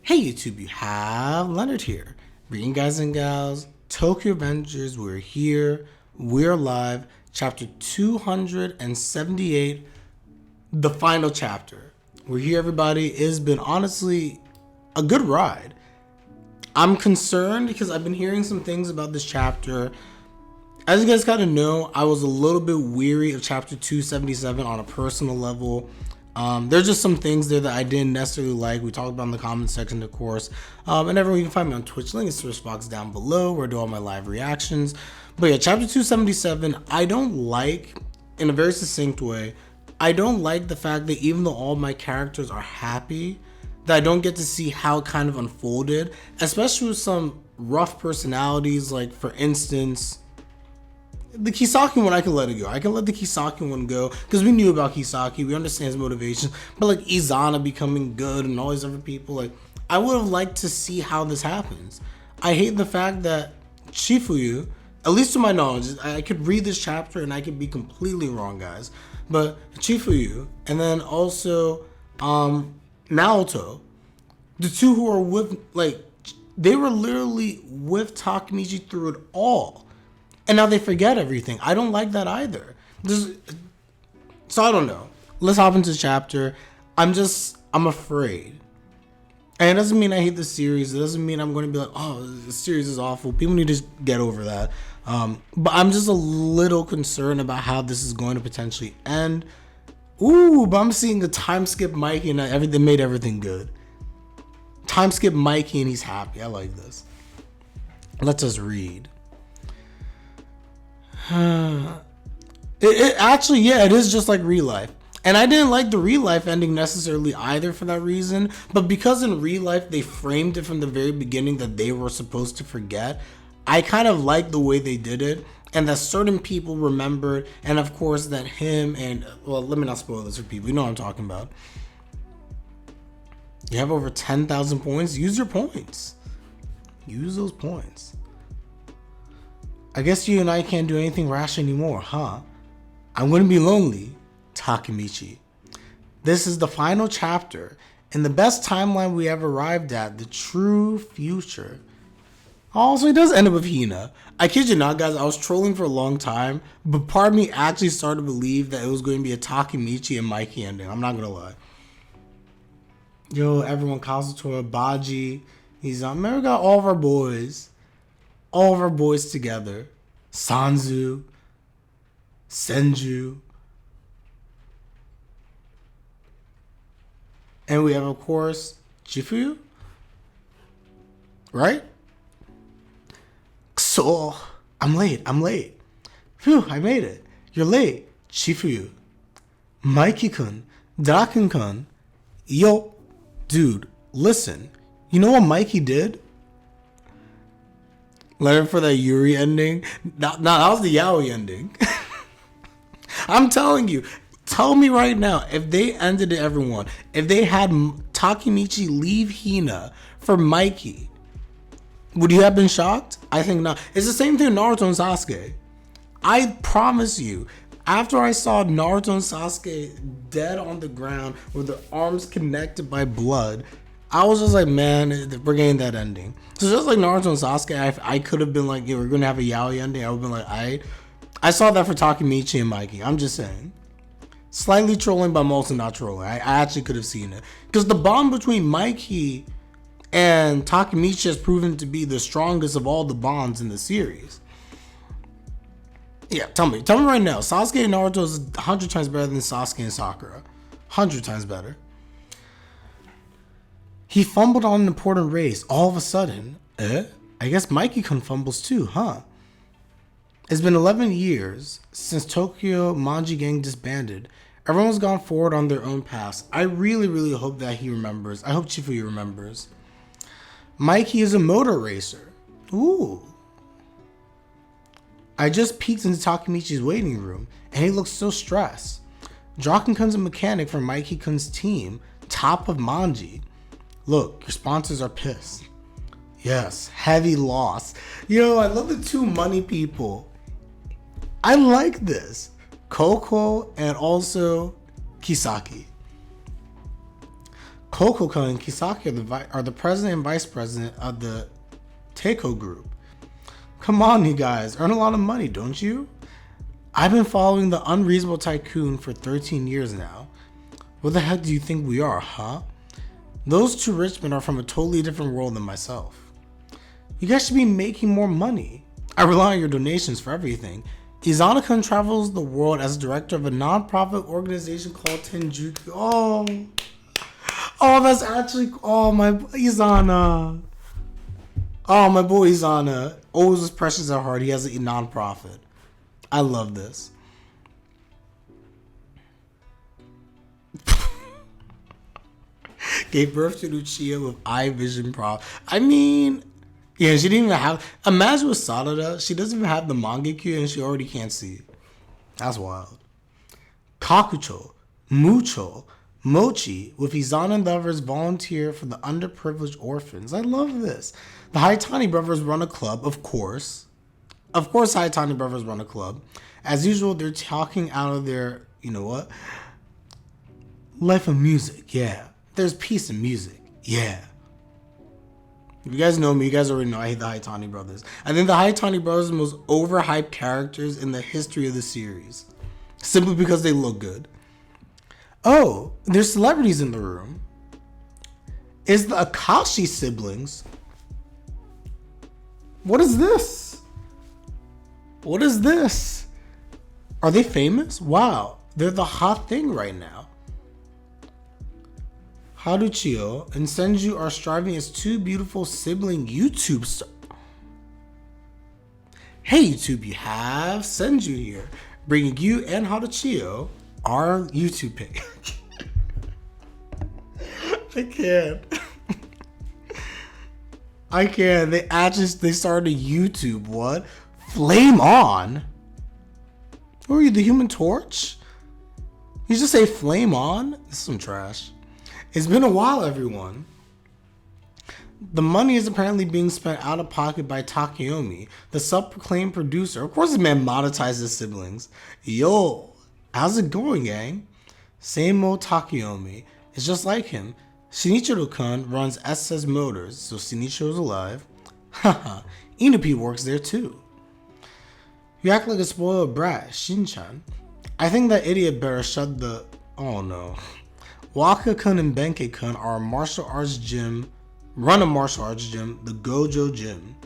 Hey YouTube, you have Leonard here. Bringing guys and gals, Tokyo Avengers, we're here, we're live, chapter 278, the final chapter. We're here, everybody. It's been honestly a good ride. I'm concerned because I've been hearing some things about this chapter. As you guys kind of know, I was a little bit weary of chapter 277 on a personal level. There's just some things there that I didn't necessarily like. We talked about in the comment section, of course. And everyone, you can find me on Twitch. Link is Twitch box down below where I do all my live reactions. But yeah, chapter 277, I don't like, in a very succinct way, I don't like the fact that even though all my characters are happy, that I don't get to see how it kind of unfolded, especially with some rough personalities. Like, for instance, the Kisaki one, I can let it go. I can let the Kisaki one go because we knew about Kisaki. We understand his motivations. But like Izana becoming good and all these other people, like, I would have liked to see how this happens. I hate the fact that Chifuyu, at least to my knowledge, I could read this chapter and I could be completely wrong, guys. But Chifuyu and then also Naoto, the two who are with, like, they were literally with Takemichi through it all. And now they forget everything. I don't like that either. So I don't know. Let's hop into the chapter. I'm afraid. And it doesn't mean I hate the series. It doesn't mean I'm going to be like, oh, the series is awful. People need to get over that. But I'm just a little concerned about how this is going to potentially end. Ooh, but I'm seeing the time skip Mikey and everything made everything good. Time skip Mikey and he's happy. I like this. Let us read. It actually, yeah, it is just like real life. And I didn't like the real life ending necessarily either for that reason. But because in real life they framed it from the very beginning that they were supposed to forget, I kind of like the way they did it. And that certain people remembered. And of course that him and, well, let me not spoil this for people. You know what I'm talking about. You have over 10,000 points. Use your points. Use those points. I guess you and I can't do anything rash anymore, huh? I'm going to be lonely, Takemichi. This is the final chapter in the best timeline we ever arrived at, the true future. Also, it does end up with Hina. I kid you not, guys, I was trolling for a long time, but part of me actually started to believe that it was going to be a Takemichi and Mikey ending. I'm not going to lie. Yo, everyone, Kazutora, Baji, he's on. Remember, we got all of our boys. All of our boys together. Sanzu, Senju. And we have, of course, Chifuyu. Right? So, I'm late. Phew, I made it. You're late. Chifuyu. Mikey-kun. Draken-kun. Yo, dude, listen. You know what Mikey did? Learn for that Yuri ending. That was the Yaoi ending. I'm telling you. Tell me right now, if they ended it, everyone, if they had Takemichi leave Hina for Mikey, would you have been shocked? I think not. It's the same thing with Naruto and Sasuke. I promise you, after I saw Naruto and Sasuke dead on the ground with their arms connected by blood, I was just like, man, we're getting that ending. So just like Naruto and Sasuke, I could have been like, yeah, we're going to have a Yaoi ending. I would have been like, I saw that for Takemichi and Mikey. I'm just saying. Slightly trolling, but I'm also not trolling. I actually could have seen it. Because the bond between Mikey and Takemichi has proven to be the strongest of all the bonds in the series. Yeah, tell me right now. Sasuke and Naruto is 100 times better than Sasuke and Sakura. 100 times better. He fumbled on an important race all of a sudden. I guess Mikey-kun fumbles too, huh? It's been 11 years since Tokyo Manji Gang disbanded. Everyone's gone forward on their own paths. I really, really hope that he remembers. I hope Chifuyu remembers. Mikey is a motor racer. Ooh. I just peeked into Takemichi's waiting room, and he looks so stressed. Draken-kun's a mechanic for Mikey-kun's team, top of Manji. Look, your sponsors are pissed. Yes, heavy loss. Yo, I love the two money people. I like this. Koko and also Kisaki. Kokoka and Kisaki are the president and vice president of the Teiko group. Come on, you guys. Earn a lot of money, don't you? I've been following the Unreasonable Tycoon for 13 years now. What the heck do you think we are, huh? Those two rich men are from a totally different world than myself. You guys should be making more money. I rely on your donations for everything. Izana-kun travels the world as director of a non-profit organization called Tenjuku. Oh, that's actually... Oh, my... Izana. Oh, my boy Izana. Always was precious at heart. He has a non-profit. I love this. Gave birth to Lucia with eye vision problem. I mean... Yeah, she didn't even have... Imagine with Sarada, she doesn't even have the Mangekyo and she already can't see. That's wild. Kakucho, Mucho, Mochi, with Izana and the others volunteer for the underprivileged orphans. I love this. The Haitani brothers run a club, of course. Of course, Haitani brothers run a club. As usual, they're talking out of their... You know what? Life of music, yeah. There's peace in music, yeah. If you guys know me, you guys already know I hate the Haitani brothers. I think the Haitani brothers are the most overhyped characters in the history of the series. Simply because they look good. Oh, there's celebrities in the room. It's the Akashi siblings. What is this? What is this? Are they famous? Wow, they're the hot thing right now. Haruchio and Senju are striving as two beautiful sibling YouTube stars. Hey YouTube, you have Senju here, bringing you and Haruchio our YouTube page. I can't. I can't. They started a YouTube. What? Flame On? Who are you, the Human Torch? You just say Flame On? This is some trash. It's been a while, everyone. The money is apparently being spent out of pocket by Takeyomi, the self-proclaimed producer. Of course, this man monetizes his siblings. Yo, how's it going, gang? Same old Takeyomi. It's just like him. Shinichiro-kun runs SS Motors, so Shinichiro's alive. Haha, Inupi works there too. You act like a spoiled brat, Shin-chan. I think that idiot better shut the... Oh no. Waka-kun and Benkei-kun run a martial arts gym, the Gojo Gym.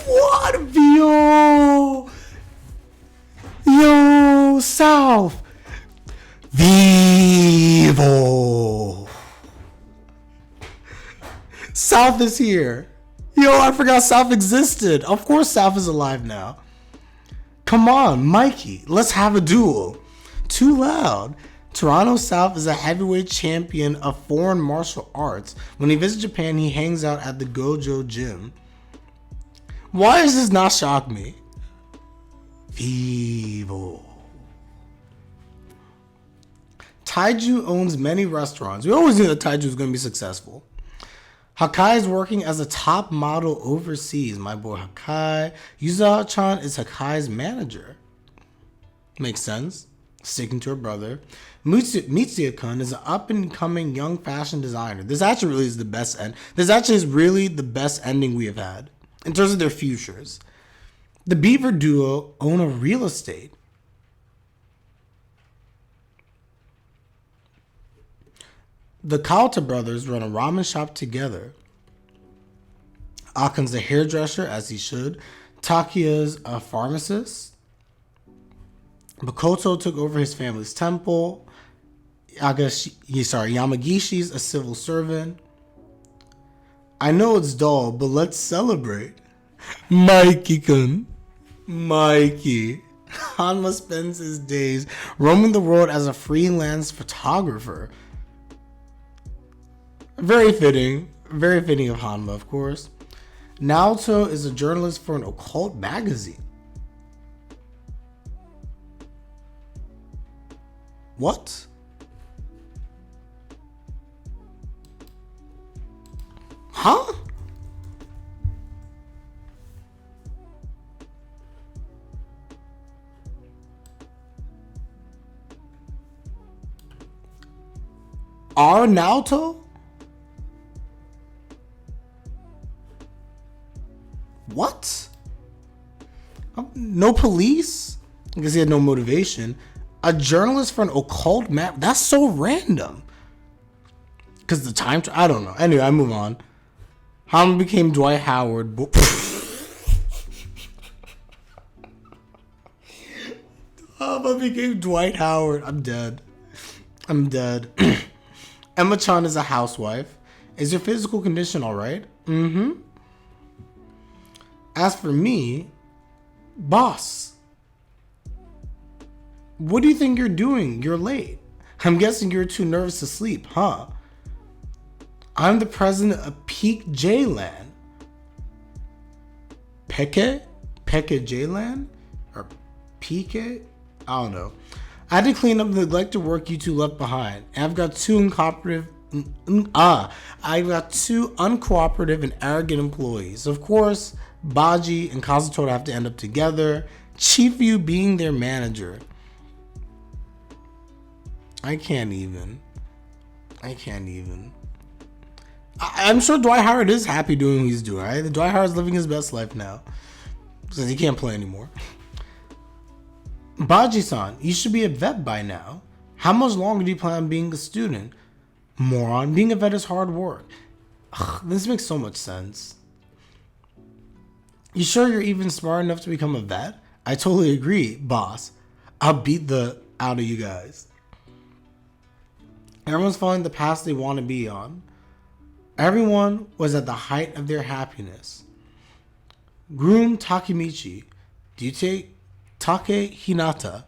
What? Yo, South! Vivo! South is here. Yo, I forgot South existed. Of course South is alive now. Come on, Mikey, let's have a duel. Too loud. Toronto South is a heavyweight champion of foreign martial arts. When he visits Japan, he hangs out at the Gojo Gym. Why does this not shock me? Evil. Taiju owns many restaurants. We always knew that Taiju was going to be successful. Hakai is working as a top model overseas. My boy Hakai. Yuzawa-chan is Hakai's manager. Makes sense. Sticking to her brother. Mitsuya-kun is an up-and-coming young fashion designer. This actually really is the best end. This actually is really the best ending we have had in terms of their futures. The Beaver duo own a real estate. The Kawata brothers run a ramen shop together. Akan's a hairdresser, as he should. Takiya's a pharmacist. Makoto took over his family's temple. Yamagishi's a civil servant. I know it's dull, but let's celebrate. Mikey-kun. Mikey. Hanma spends his days roaming the world as a freelance photographer. Very fitting of Hanma, of course. Naoto is a journalist for an occult magazine. What? Huh? Our Naoto? What? No police? I guess he had no motivation. A journalist for an occult map? That's so random. Because the time... I don't know. Anyway, I move on. Hanma became Dwight Howard. Hanma became Dwight Howard. I'm dead. Emma-chan is a housewife. Is your physical condition alright? Mm-hmm. As for me, boss, what do you think you're doing? You're late. I'm guessing you're too nervous to sleep, huh? I'm the president of Peak J-Land. Peke J-Land? Or Peak? I don't know. I had to clean up the neglected work you two left behind. And I've got two uncooperative and arrogant employees. Of course, Baji and Kazutora have to end up together. Chifu being their manager. I can't even. I'm sure Dwight Howard is happy doing what he's doing, right? Dwight Howard's living his best life now. Since he can't play anymore. Baji-san, you should be a vet by now. How much longer do you plan on being a student? Moron, being a vet is hard work. Ugh, this makes so much sense. You sure you're even smart enough to become a vet? I totally agree, boss. I'll beat the out of you guys. Everyone's following the path they want to be on. Everyone was at the height of their happiness. Groom Takemichi, do you take Take Hinata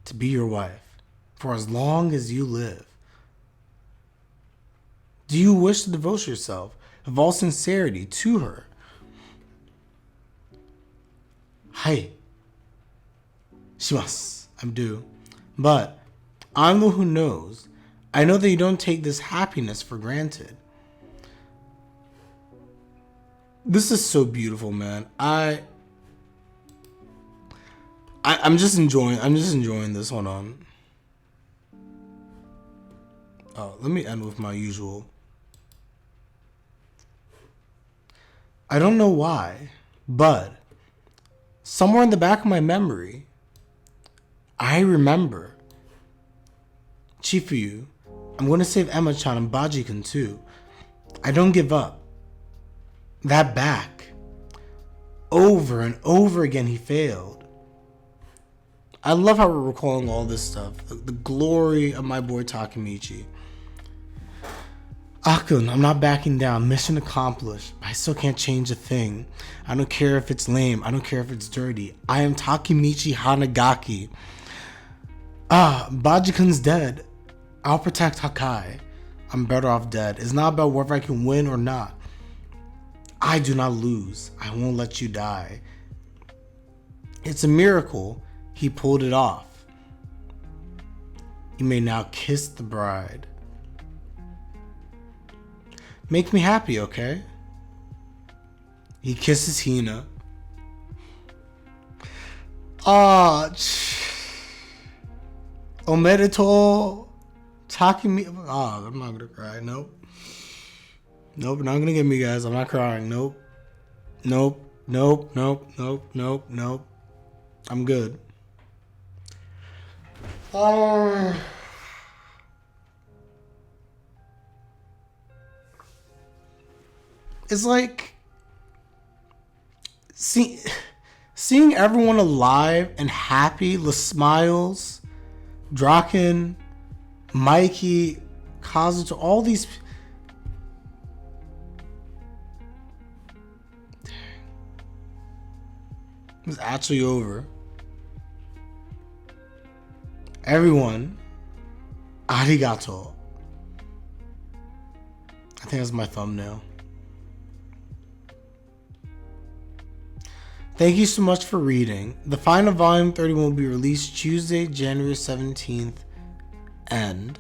to be your wife for as long as you live? Do you wish to devote yourself of all sincerity to her? Hai. Shimasu. I'm due. But I'm the one who knows. I know that you don't take this happiness for granted. This is so beautiful, man. I'm just enjoying this. Hold on. Oh, let me end with my usual. I don't know why, but somewhere in the back of my memory, I remember Chifuyu. I'm going to save Emma-chan and Baji-kun too. I don't give up. That back. Over and over again he failed. I love how we're recalling all this stuff. The glory of my boy Takemichi. Akun, I'm not backing down. Mission accomplished. I still can't change a thing. I don't care if it's lame. I don't care if it's dirty. I am Takemichi Hanagaki. Baji-kun's dead. I'll protect Hakai. I'm better off dead. It's not about whether I can win or not. I do not lose. I won't let you die. It's a miracle he pulled it off. You may now kiss the bride. Make me happy, okay? He kisses Hina. Omedetou Takemi. I'm not gonna cry. Nope, not gonna get me, guys. I'm not crying. Nope. I'm good. It's like seeing everyone alive and happy. The smiles, Draken, Mikey, Kazuto, all these. It's actually over. Everyone, arigato. I think that's my thumbnail. Thank you so much for reading. The final volume 31 will be released Tuesday, January 17th. And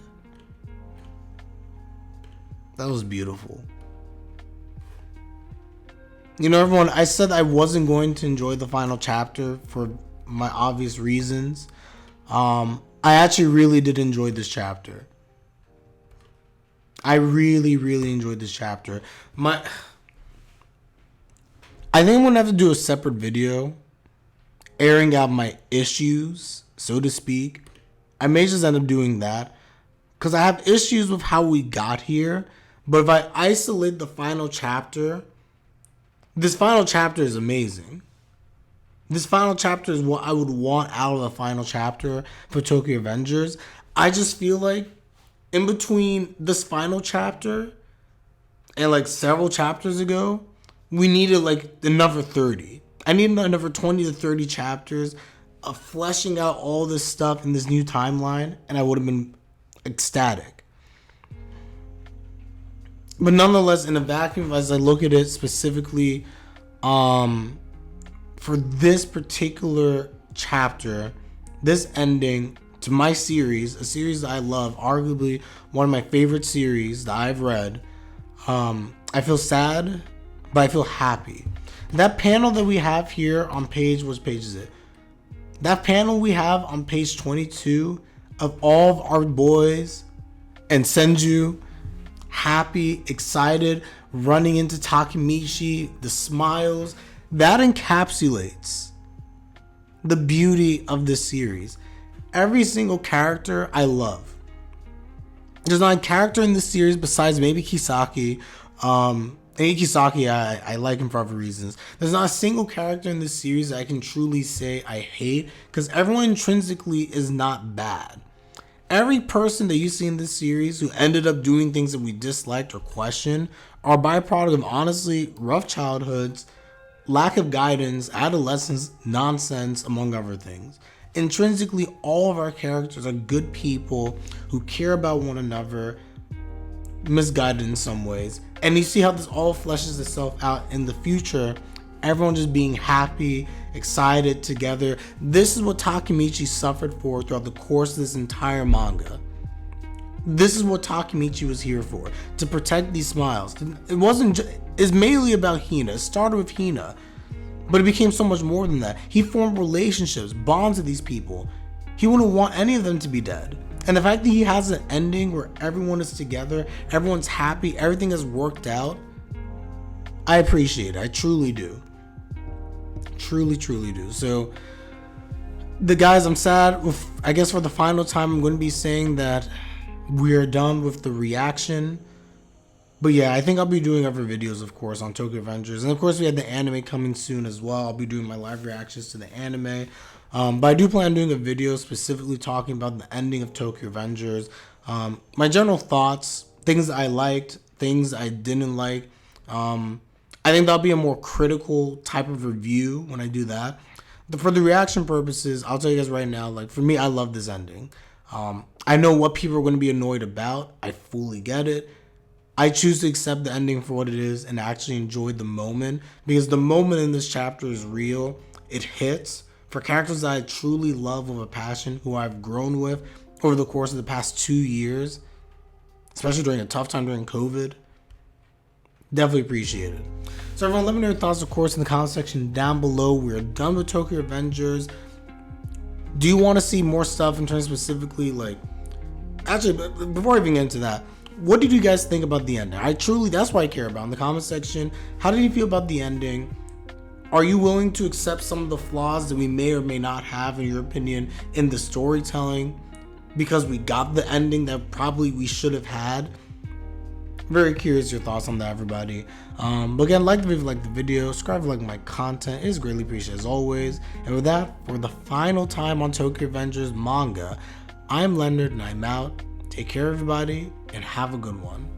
that was beautiful. You know, everyone, I said I wasn't going to enjoy the final chapter for my obvious reasons. I actually really did enjoy this chapter. I really, really enjoyed this chapter. I think I'm gonna have to do a separate video airing out my issues, so to speak. I may just end up doing that because I have issues with how we got here. But if I isolate the final chapter, this final chapter is amazing. This final chapter is what I would want out of the final chapter for Tokyo Avengers. I just feel like in between this final chapter and like several chapters ago, we needed like another 30. I needed another 20 to 30 chapters of fleshing out all this stuff in this new timeline, and I would have been ecstatic. But nonetheless, in a vacuum, as I look at it specifically, for this particular chapter, this ending to my series, a series that I love, arguably one of my favorite series that I've read, I feel sad, but I feel happy. That panel that we have here on what page is it? That panel we have on page 22 of all of our boys and Senju happy, excited, running into Takemichi, the smiles, that encapsulates the beauty of this series. Every single character I love. There's not a character in this series besides maybe Kisaki. Kisaki, I like him for other reasons. There's not a single character in this series that I can truly say I hate, because everyone intrinsically is not bad. Every person that you see in this series who ended up doing things that we disliked or questioned are a byproduct of honestly rough childhoods, lack of guidance, adolescence, nonsense, among other things. Intrinsically, all of our characters are good people who care about one another, misguided in some ways. And you see how this all fleshes itself out in the future. Everyone just being happy, excited together. This is what Takemichi suffered for throughout the course of this entire manga. This is what Takemichi was here for, to protect these smiles. It's mainly about Hina. It started with Hina, but it became so much more than that. He formed relationships, bonds with these people. He wouldn't want any of them to be dead. And the fact that he has an ending where everyone is together, everyone's happy, everything has worked out, I appreciate it. I truly do. Truly, truly do. So, the guys, I'm sad. I guess for the final time, I'm going to be saying that we are done with the reaction. But yeah, I think I'll be doing other videos, of course, on Tokyo Avengers. And of course, we had the anime coming soon as well. I'll be doing my live reactions to the anime. But I do plan on doing a video specifically talking about the ending of Tokyo Avengers. My general thoughts, things I liked, things I didn't like. I think that'll be a more critical type of review when I do that. For the reaction purposes, I'll tell you guys right now, like for me, I love this ending. I know what people are going to be annoyed about. I fully get it. I choose to accept the ending for what it is and actually enjoy the moment, because the moment in this chapter is real. It hits. For characters that I truly love with a passion, who I've grown with over the course of the past 2 years, especially during a tough time during COVID, definitely appreciate it. So everyone, let me know your thoughts, of course, in the comment section down below. We're done with Tokyo Avengers. Do you want to see more stuff in terms specifically, like, actually, before I even get into that, what did you guys think about the ending? That's what I care about in the comment section. How did you feel about the ending? Are you willing to accept some of the flaws that we may or may not have, in your opinion, in the storytelling, because we got the ending that probably we should have had? Very curious your thoughts on that, everybody. But again, like the video, subscribe if you like my content. It is greatly appreciated as always. And with that, for the final time on Tokyo Avengers manga, I'm Leonard and I'm out. Take care, everybody, and have a good one.